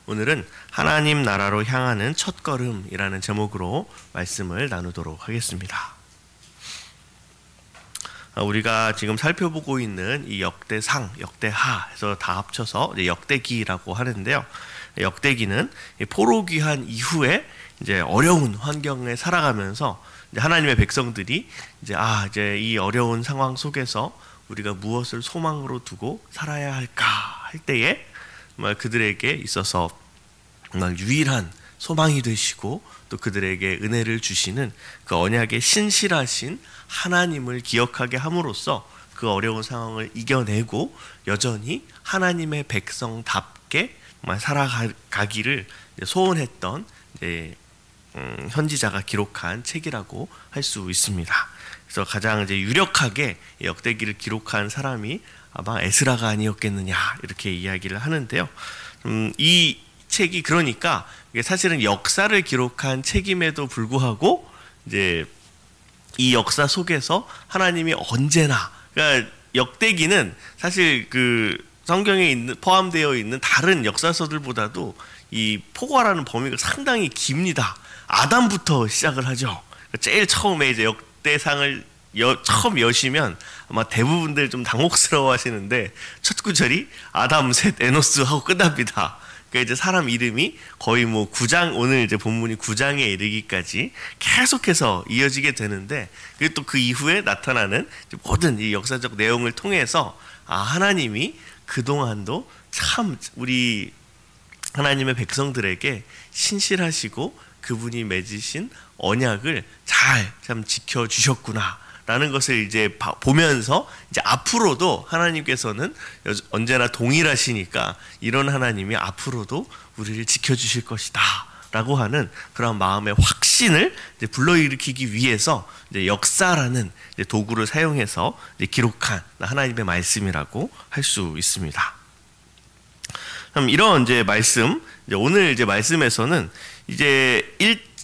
오늘은 하나님 나라로 향하는 첫걸음이라는 제목으로 말씀을 나누도록 하겠습니다. 우리가 지금 살펴보고 있는 이 역대상, 역대하 해서 다 합쳐서 이제 역대기라고 하는데요. 역대기는 포로 귀환 이후에 이제 어려운 환경에 살아가면서 이제 하나님의 백성들이 이제 이 어려운 상황 속에서 우리가 무엇을 소망으로 두고 살아야 할까 할 때에 정말 그들에게 있어서 정말 유일한 소망이 되시고 또 그들에게 은혜를 주시는 그 언약의 신실하신 하나님을 기억하게 함으로써 그 어려운 상황을 이겨내고 여전히 하나님의 백성답게 정말 살아가기를 소원했던 현지자가 기록한 책이라고 할 수 있습니다. 그래서 가장 유력하게 역대기를 기록한 사람이 아마 에스라가 아니었겠느냐 이렇게 이야기를 하는데요. 이 책이 그러니까 사실은 역사를 기록한 책임에도 불구하고 이제 이 역사 속에서 하나님이 언제나, 그러니까 역대기는 사실 그 성경에 포함되어 있는 다른 역사서들보다도 이 포괄하는 범위가 상당히 깁니다. 아담부터 시작을 하죠. 제일 처음에 이제 역대상을 처음 여시면 아마 대부분들 좀 당혹스러워 하시는데 첫 구절이 아담, 셋, 에노스 하고 끝납니다. 그러니까 이제 사람 이름이 거의 뭐 9장, 오늘 이제 본문이 9장에 이르기까지 계속해서 이어지게 되는데, 그리고 또 그 이후에 나타나는 모든 이 역사적 내용을 통해서 하나님이 그동안도 참 우리 하나님의 백성들에게 신실하시고 그분이 맺으신 언약을 잘 참 지켜주셨구나 라는 것을 이제 보면서 이제 앞으로도 하나님께서는 언제나 동일하시니까 이런 하나님이 앞으로도 우리를 지켜주실 것이다 라고 하는 그런 마음의 확신을 이제 불러일으키기 위해서 이제 역사라는 이제 도구를 사용해서 이제 기록한 하나님의 말씀이라고 할 수 있습니다. 그럼 이런 이제 말씀, 이제 오늘 이제 말씀에서는 이제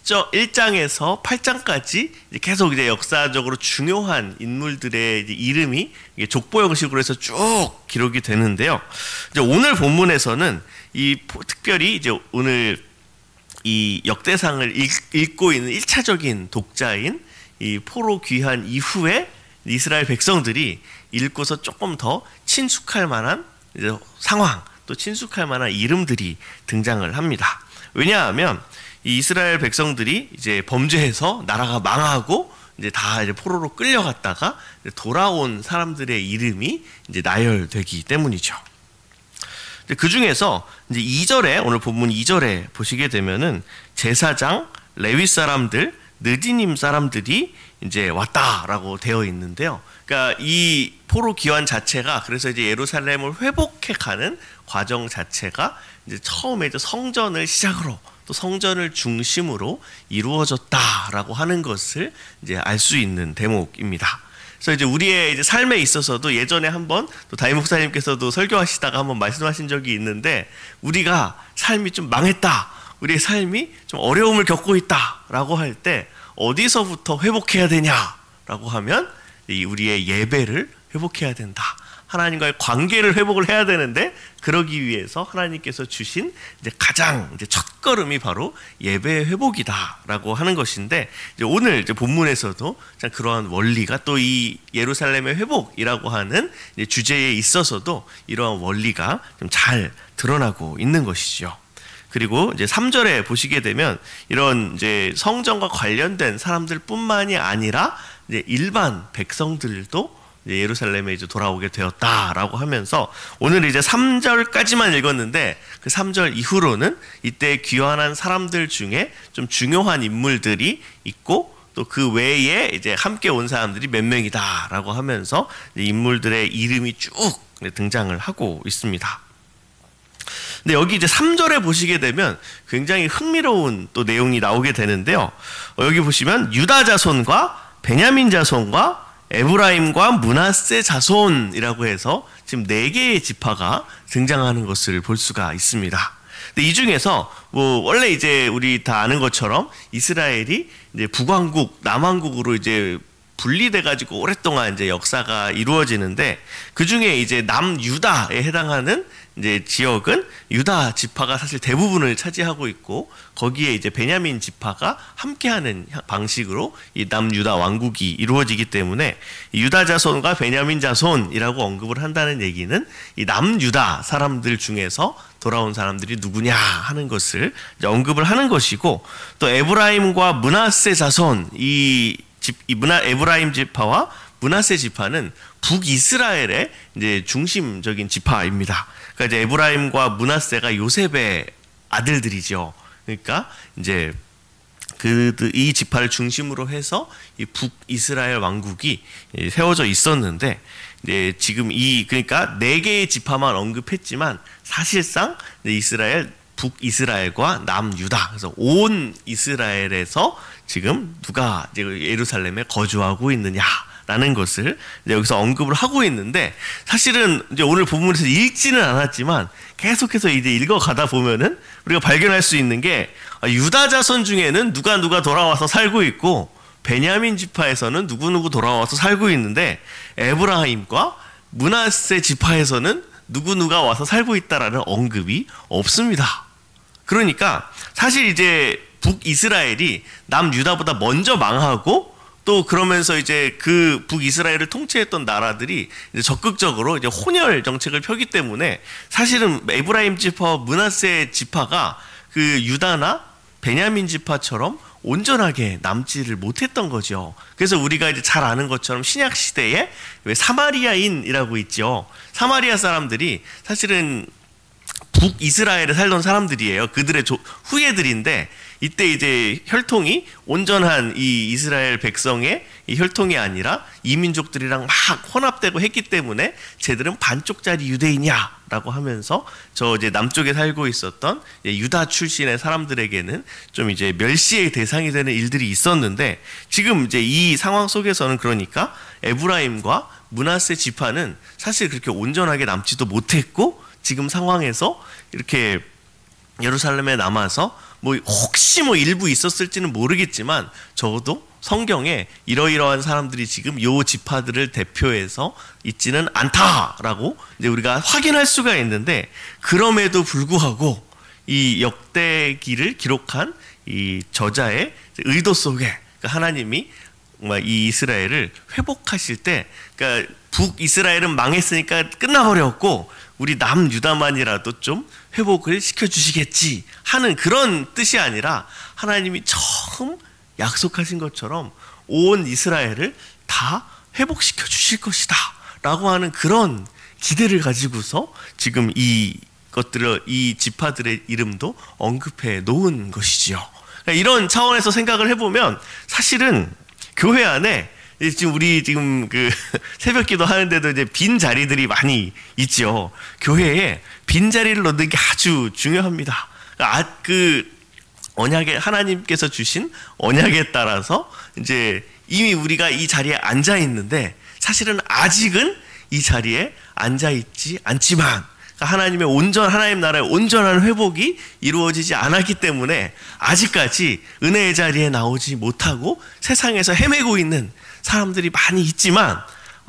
1장에서 8장까지 계속 이제 역사적으로 중요한 인물들의 이제 이름이 족보 형식으로 해서 쭉 기록이 되는데요. 이제 오늘 본문에서는 특별히 이제 오늘 이 역대상을 읽고 있는 1차적인 독자인 이 포로 귀환 이후에 이스라엘 백성들이 읽고서 조금 더 친숙할 만한 이제 상황, 또 친숙할 만한 이름들이 등장을 합니다. 왜냐하면 이 이스라엘 백성들이 이제 범죄해서 나라가 망하고 이제 다 이제 포로로 끌려갔다가 돌아온 사람들의 이름이 이제 나열되기 때문이죠. 그 중에서 이제 2절에, 오늘 본문 2절에 보시게 되면은 제사장, 레위 사람들, 느디님 사람들이 이제 왔다라고 되어 있는데요. 그러니까 이 포로 귀환 자체가, 그래서 이제 예루살렘을 회복해 가는 과정 자체가 이제 처음에 이제 성전을 시작으로 또 성전을 중심으로 이루어졌다라고 하는 것을 이제 알 수 있는 대목입니다. 그래서 이제 우리의 이제 삶에 있어서도 예전에 한번 또 다임 목사님께서도 설교하시다가 한번 말씀하신 적이 있는데, 우리가 삶이 좀 망했다, 우리의 삶이 좀 어려움을 겪고 있다라고 할 때 어디서부터 회복해야 되냐라고 하면 우리의 예배를 회복해야 된다. 하나님과의 관계를 회복을 해야 되는데, 그러기 위해서 하나님께서 주신 이제 가장 이제 첫걸음이 바로 예배 회복이다라고 하는 것인데, 이제 오늘 이제 본문에서도 그러한 원리가 또 이 예루살렘의 회복이라고 하는 이제 주제에 있어서도 이러한 원리가 좀 잘 드러나고 있는 것이죠. 그리고 이제 3절에 보시게 되면 이런 이제 성전과 관련된 사람들뿐만이 아니라 이제 일반 백성들도 이제 예루살렘에 이제 돌아오게 되었다라고 하면서, 오늘 이제 3절까지만 읽었는데 그 3절 이후로는 이때 귀환한 사람들 중에 좀 중요한 인물들이 있고 또 그 외에 이제 함께 온 사람들이 몇 명이다라고 하면서 인물들의 이름이 쭉 등장을 하고 있습니다. 근데 여기 이제 3절에 보시게 되면 굉장히 흥미로운 또 내용이 나오게 되는데요. 여기 보시면 유다 자손과 베냐민 자손과 에브라임과 므낫세 자손이라고 해서 지금 4개의 지파가 등장하는 것을 볼 수가 있습니다. 근데 이 중에서 뭐 원래 이제 우리 다 아는 것처럼 이스라엘이 이제 북왕국, 남왕국으로 이제 분리돼 가지고 오랫동안 이제 역사가 이루어지는데, 그 중에 이제 남유다에 해당하는 이제 지역은 유다 지파가 사실 대부분을 차지하고 있고 거기에 이제 베냐민 지파가 함께하는 방식으로 이 남유다 왕국이 이루어지기 때문에 유다 자손과 베냐민 자손이라고 언급을 한다는 얘기는 이 남유다 사람들 중에서 돌아온 사람들이 누구냐 하는 것을 이제 언급을 하는 것이고 또 에브라임과 므낫세 자손 에브라임 지파와 므낫세 지파는 북이스라엘의 이제 중심적인 지파입니다. 그러니까 이제 에브라임과 므낫세가 요셉의 아들들이죠. 그러니까 이제 이 지파를 중심으로 해서 이 북이스라엘 왕국이 세워져 있었는데 이제 지금 그러니까 4개의 지파만 언급했지만 사실상 이스라엘 북이스라엘과 남유다 그래서 온 이스라엘에서 지금 누가 이제 예루살렘에 거주하고 있느냐라는 것을 이제 여기서 언급을 하고 있는데 사실은 이제 오늘 본문에서 읽지는 않았지만 계속해서 이제 읽어가다 보면은 우리가 발견할 수 있는 게 유다 자손 중에는 누가 돌아와서 살고 있고 베냐민 지파에서는 누구 돌아와서 살고 있는데 에브라임과 므낫세 지파에서는 누가 와서 살고 있다라는 언급이 없습니다. 그러니까 사실 이제 북이스라엘이 남유다보다 먼저 망하고 또 그러면서 이제 그 북이스라엘을 통치했던 나라들이 이제 적극적으로 이제 혼혈 정책을 펴기 때문에 사실은 에브라임 지파와 므낫세 지파가 그 유다나 베냐민 지파처럼 온전하게 남지를 못했던 거죠. 그래서 우리가 이제 잘 아는 것처럼 신약 시대에 왜 사마리아인이라고 있죠. 사마리아 사람들이 사실은 북이스라엘에 살던 사람들이에요. 그들의 후예들인데 이때 이제 혈통이 온전한 이 이스라엘 백성의 이 혈통이 아니라 이민족들이랑 막 혼합되고 했기 때문에 쟤들은 반쪽짜리 유대인이야라고 하면서 저 이제 남쪽에 살고 있었던 유다 출신의 사람들에게는 좀 이제 멸시의 대상이 되는 일들이 있었는데 지금 이제 이 상황 속에서는 그러니까 에브라임과 므낫세 지파는 사실 그렇게 온전하게 남지도 못했고 지금 상황에서 이렇게 예루살렘에 남아서 뭐 혹시 뭐 일부 있었을지는 모르겠지만 적어도 성경에 이러이러한 사람들이 지금 요 지파들을 대표해서 있지는 않다라고 이제 우리가 확인할 수가 있는데 그럼에도 불구하고 이 역대기를 기록한 이 저자의 의도 속에 그러니까 하나님이 정말 이 이스라엘을 회복하실 때 그러니까 북이스라엘은 망했으니까 끝나버렸고 우리 남유다만이라도 좀 회복을 시켜주시겠지 하는 그런 뜻이 아니라 하나님이 처음 약속하신 것처럼 온 이스라엘을 다 회복시켜 주실 것이다 라고 하는 그런 기대를 가지고서 지금 이 지파들의 이름도 언급해 놓은 것이지요. 이런 차원에서 생각을 해보면 사실은 교회 안에 지금 우리 그 새벽 기도 하는데도 이제 빈 자리들이 많이 있죠. 교회에 빈 자리를 넣는 게 아주 중요합니다. 그 언약에 하나님께서 주신 언약에 따라서 이제 이미 우리가 이 자리에 앉아 있는데 사실은 아직은 이 자리에 앉아 있지 않지만 하나님 나라의 온전한 회복이 이루어지지 않았기 때문에 아직까지 은혜의 자리에 나오지 못하고 세상에서 헤매고 있는 사람들이 많이 있지만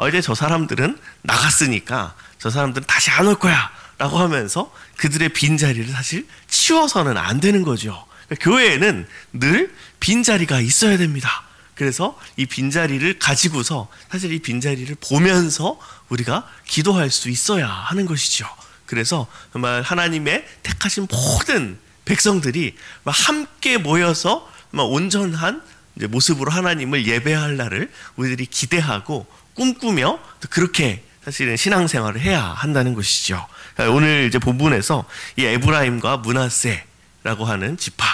이제 저 사람들은 나갔으니까 저 사람들은 다시 안 올 거야 라고 하면서 그들의 빈자리를 사실 치워서는 안 되는 거죠. 그러니까 교회에는 늘 빈자리가 있어야 됩니다. 그래서 이 빈자리를 가지고서 사실 이 빈자리를 보면서 우리가 기도할 수 있어야 하는 것이죠. 그래서 정말 하나님의 택하신 모든 백성들이 함께 모여서 온전한 모습으로 하나님을 예배할 날을 우리들이 기대하고 꿈꾸며 또 그렇게 사실은 신앙생활을 해야 한다는 것이죠. 오늘 이제 본문에서 이 에브라임과 므낫세라고 하는 지파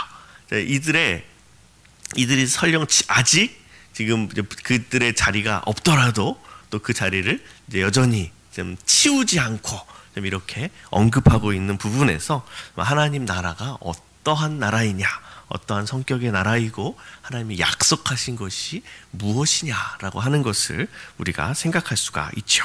이들이 설령 아직 지금 그들의 자리가 없더라도 또 그 자리를 이제 여전히 좀 치우지 않고 좀 이렇게 언급하고 있는 부분에서 하나님 나라가 어떠한 나라이냐, 어떠한 성격의 나라이고 하나님이 약속하신 것이 무엇이냐라고 하는 것을 우리가 생각할 수가 있죠.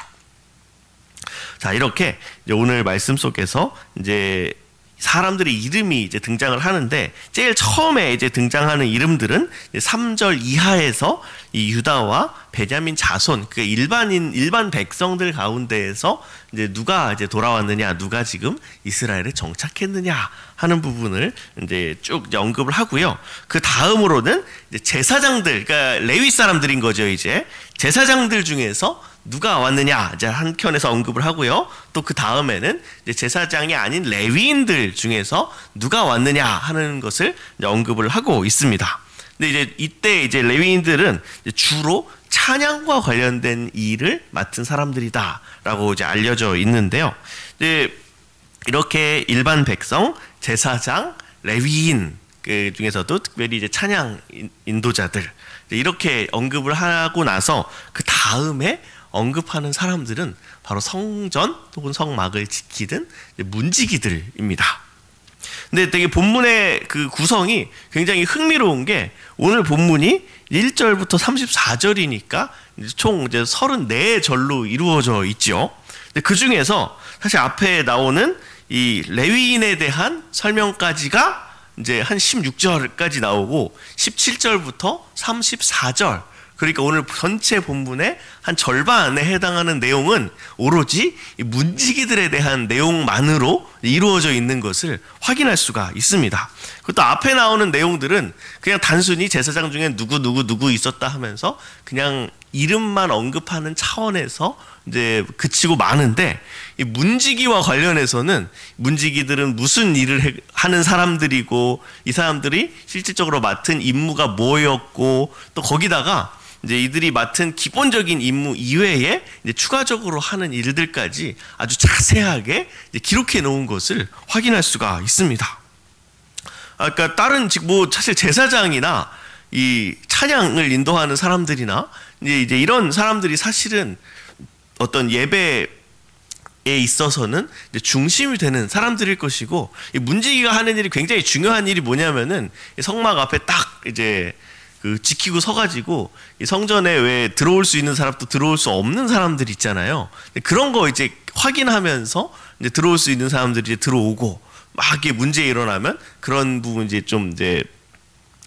자, 이렇게 이제 오늘 말씀 속에서 이제 사람들의 이름이 이제 등장을 하는데 제일 처음에 이제 등장하는 이름들은 3절 이하에서 이 유다와 베냐민 자손, 그 일반 백성들 가운데에서 이제 누가 이제 돌아왔느냐, 누가 지금 이스라엘에 정착했느냐 하는 부분을 이제 쭉 언급을 하고요. 그 다음으로는 이제 제사장들, 그러니까 레위 사람들인 거죠. 이제 제사장들 중에서 누가 왔느냐 이제 한켠에서 언급을 하고요. 또 그 다음에는 이제 제사장이 아닌 레위인들 중에서 누가 왔느냐 하는 것을 이제 언급을 하고 있습니다. 근데 이제 이때 이제 레위인들은 이제 주로 찬양과 관련된 일을 맡은 사람들이다라고 이제 알려져 있는데요. 이제 이렇게 일반 백성, 제사장, 레위인 그 중에서도 특별히 이제 찬양 인도자들 이렇게 언급을 하고 나서 그 다음에 언급하는 사람들은 바로 성전 혹은 성막을 지키던 문지기들입니다. 근데 되게 본문의 그 구성이 굉장히 흥미로운 게 오늘 본문이 1절부터 34절이니까 총 이제 34절로 이루어져 있죠. 근데 그 중에서 사실 앞에 나오는 이 레위인에 대한 설명까지가 이제 한 16절까지 나오고 17절부터 34절, 그러니까 오늘 전체 본문의 한 절반에 해당하는 내용은 오로지 문지기들에 대한 내용만으로 이루어져 있는 것을 확인할 수가 있습니다. 그것도 앞에 나오는 내용들은 그냥 단순히 제사장 중에 누구 있었다 하면서 그냥 이름만 언급하는 차원에서 이제 그치고 마는데, 이 문지기와 관련해서는 문지기들은 무슨 일을 하는 사람들이고 이 사람들이 실질적으로 맡은 임무가 뭐였고 또 거기다가 이제 이들이 맡은 기본적인 임무 이외에 이제 추가적으로 하는 일들까지 아주 자세하게 이제 기록해 놓은 것을 확인할 수가 있습니다. 그러니까 다른 뭐 사실 제사장이나 이 찬양을 인도하는 사람들이나 이제 이런 사람들이 사실은 어떤 예배에 있어서는 이제 중심이 되는 사람들일 것이고, 이 문지기가 하는 일이 굉장히 중요한 일이 뭐냐면은 성막 앞에 딱 이제 그 지키고 서가지고 이 성전에 왜 들어올 수 있는 사람도 들어올 수 없는 사람들 있잖아요. 그런 거 이제 확인하면서 이제 들어올 수 있는 사람들이 이제 들어오고 막 이게 문제 일어나면 그런 부분 이제 좀 이제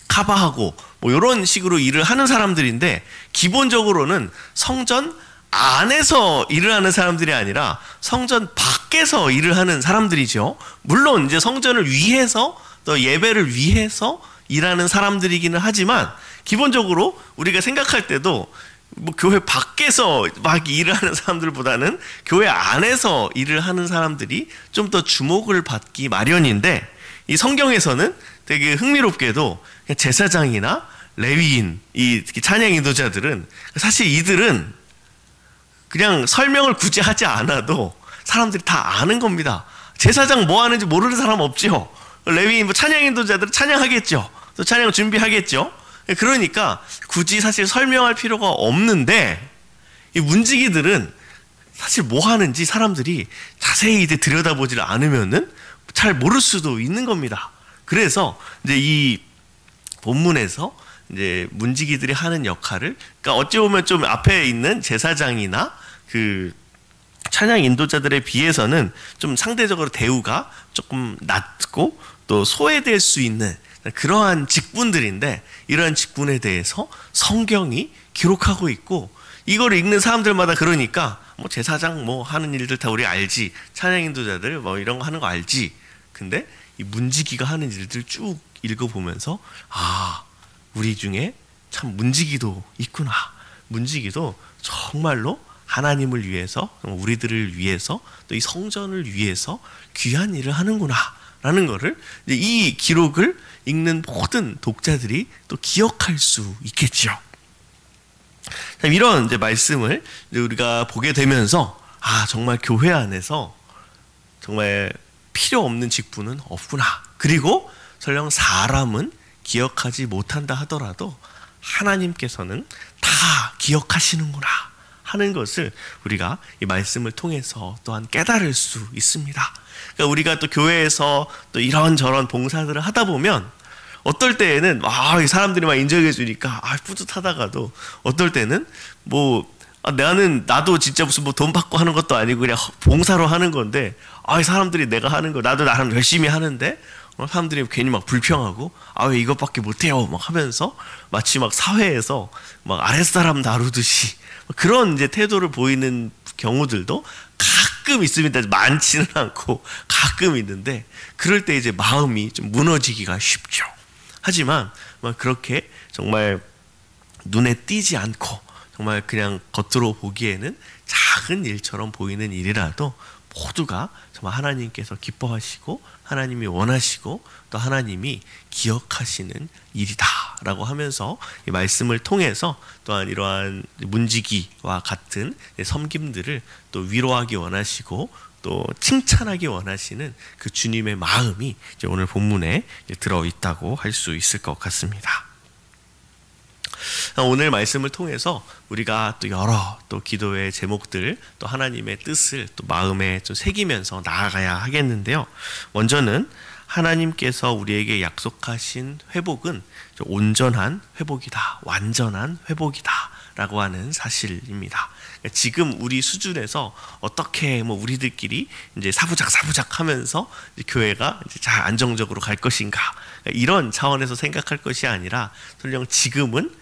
커버하고 뭐 이런 식으로 일을 하는 사람들인데, 기본적으로는 성전 안에서 일을 하는 사람들이 아니라 성전 밖에서 일을 하는 사람들이죠. 물론 이제 성전을 위해서 또 예배를 위해서 일하는 사람들이기는 하지만 기본적으로 우리가 생각할 때도 뭐 교회 밖에서 막 일을 하는 사람들보다는 교회 안에서 일을 하는 사람들이 좀 더 주목을 받기 마련인데, 이 성경에서는 되게 흥미롭게도 제사장이나 레위인, 이 찬양 인도자들은 사실 이들은 그냥 설명을 굳이 하지 않아도 사람들이 다 아는 겁니다. 제사장 뭐 하는지 모르는 사람 없죠. 레위인, 뭐 찬양 인도자들은 찬양하겠죠. 또 찬양 준비하겠죠. 그러니까 굳이 사실 설명할 필요가 없는데, 이 문지기들은 사실 뭐 하는지 사람들이 자세히 이제 들여다보질 않으면은 잘 모를 수도 있는 겁니다. 그래서 이제 이 본문에서 이제 문지기들이 하는 역할을, 그러니까 어찌 보면 좀 앞에 있는 제사장이나 그 찬양 인도자들에 비해서는 좀 상대적으로 대우가 조금 낮고 또 소외될 수 있는 그러한 직분들인데, 이러한 직분에 대해서 성경이 기록하고 있고, 이걸 읽는 사람들마다 그러니까 뭐 제사장 뭐 하는 일들 다 우리 알지, 찬양 인도자들 뭐 이런 거 하는 거 알지. 근데 이 문지기가 하는 일들 쭉 읽어보면서 아, 우리 중에 참 문지기도 있구나. 문지기도 정말로 하나님을 위해서, 우리들을 위해서, 또 이 성전을 위해서 귀한 일을 하는구나 라는 거를 이제 이 기록을 읽는 모든 독자들이 또 기억할 수 있겠죠. 이런 이제 말씀을 이제 우리가 보게 되면서 아, 정말 교회 안에서 정말 필요 없는 직분은 없구나. 그리고 설령 사람은 기억하지 못한다 하더라도 하나님께서는 다 기억하시는구나 하는 것을 우리가 이 말씀을 통해서 또한 깨달을 수 있습니다. 그러니까 우리가 또 교회에서 또 이런저런 봉사들을 하다 보면 어떨 때에는 이 사람들이 막 인정해 주니까 뿌듯하다가도 어떨 때는 뭐 나도 진짜 무슨 뭐 돈 받고 하는 것도 아니고 그냥 봉사로 하는 건데 이 사람들이 내가 하는 거 나도 나름 열심히 하는데 사람들이 괜히 막 불평하고 아 왜 이것밖에 못해요 막 하면서 마치 막 사회에서 막 아랫사람 다루듯이 그런 이제 태도를 보이는 경우들도 가끔 있습니다. 많지는 않고 가끔 있는데 그럴 때 이제 마음이 좀 무너지기가 쉽죠. 하지만 그렇게 정말 눈에 띄지 않고 정말 그냥 겉으로 보기에는 작은 일처럼 보이는 일이라도 모두가 정말 하나님께서 기뻐하시고 하나님이 원하시고 또 하나님이 기억하시는 일이다라고 하면서 이 말씀을 통해서 또한 이러한 문지기와 같은 섬김들을 또 위로하기 원하시고 또 칭찬하기 원하시는 그 주님의 마음이 이제 오늘 본문에 들어 있다고 할 수 있을 것 같습니다. 오늘 말씀을 통해서 우리가 또 여러 또 기도의 제목들 또 하나님의 뜻을 또 마음에 좀 새기면서 나아가야 하겠는데요. 먼저는 하나님께서 우리에게 약속하신 회복은 온전한 회복이다, 완전한 회복이다 라고 하는 사실입니다. 지금 우리 수준에서 어떻게 우리들끼리 이제 사부작 하면서 교회가 이제 잘 안정적으로 갈 것인가 이런 차원에서 생각할 것이 아니라 설령 지금은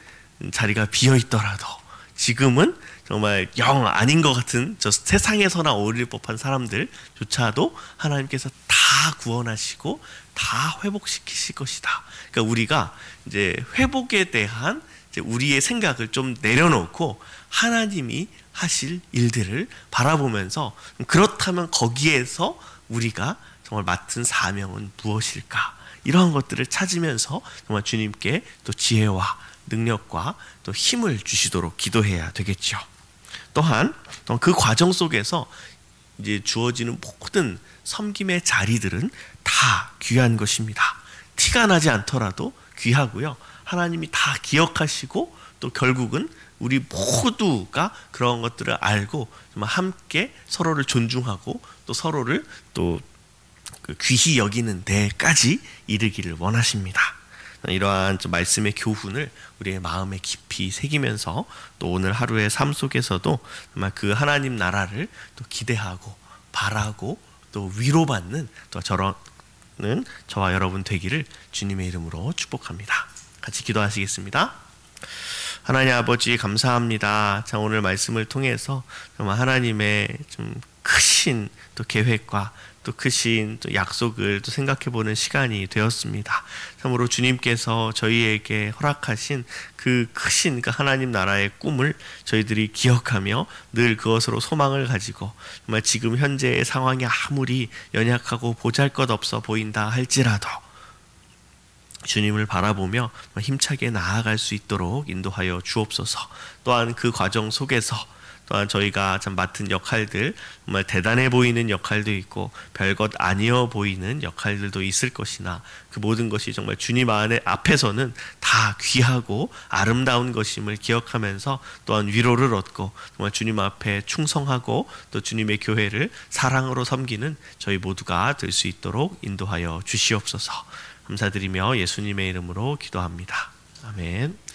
자리가 비어 있더라도 지금은 정말 영 아닌 것 같은 저 세상에서나 어울릴 법한 사람들조차도 하나님께서 다 구원하시고 다 회복시키실 것이다. 그러니까 우리가 이제 회복에 대한 이제 우리의 생각을 좀 내려놓고 하나님이 하실 일들을 바라보면서 그렇다면 거기에서 우리가 정말 맡은 사명은 무엇일까? 이러한 것들을 찾으면서 정말 주님께 또 지혜와 능력과 또 힘을 주시도록 기도해야 되겠죠. 또한 그 과정 속에서 이제 주어지는 모든 섬김의 자리들은 다 귀한 것입니다. 티가 나지 않더라도 귀하고요. 하나님이 다 기억하시고 또 결국은 우리 모두가 그런 것들을 알고 정말 함께 서로를 존중하고 또 서로를 또 귀히 여기는 데까지 이르기를 원하십니다. 이러한 말씀의 교훈을 우리의 마음에 깊이 새기면서 또 오늘 하루의 삶 속에서도 정말 그 하나님 나라를 또 기대하고 바라고 또 위로받는 또 저런 저와 여러분 되기를 주님의 이름으로 축복합니다. 같이 기도하시겠습니다. 하나님 아버지 감사합니다. 자, 오늘 말씀을 통해서 정말 하나님의 좀 크신 또 계획과 또 크신 또 약속을 또 생각해보는 시간이 되었습니다. 참으로 주님께서 저희에게 허락하신 그 크신 그 하나님 나라의 꿈을 저희들이 기억하며 늘 그것으로 소망을 가지고 정말 지금 현재의 상황이 아무리 연약하고 보잘것없어 보인다 할지라도 주님을 바라보며 힘차게 나아갈 수 있도록 인도하여 주옵소서. 또한 그 과정 속에서 또한 저희가 참 맡은 역할들 정말 대단해 보이는 역할도 있고 별것 아니어 보이는 역할들도 있을 것이나 그 모든 것이 정말 주님 안에 앞에서는 다 귀하고 아름다운 것임을 기억하면서 또한 위로를 얻고 정말 주님 앞에 충성하고 또 주님의 교회를 사랑으로 섬기는 저희 모두가 될 수 있도록 인도하여 주시옵소서. 감사드리며 예수님의 이름으로 기도합니다. 아멘.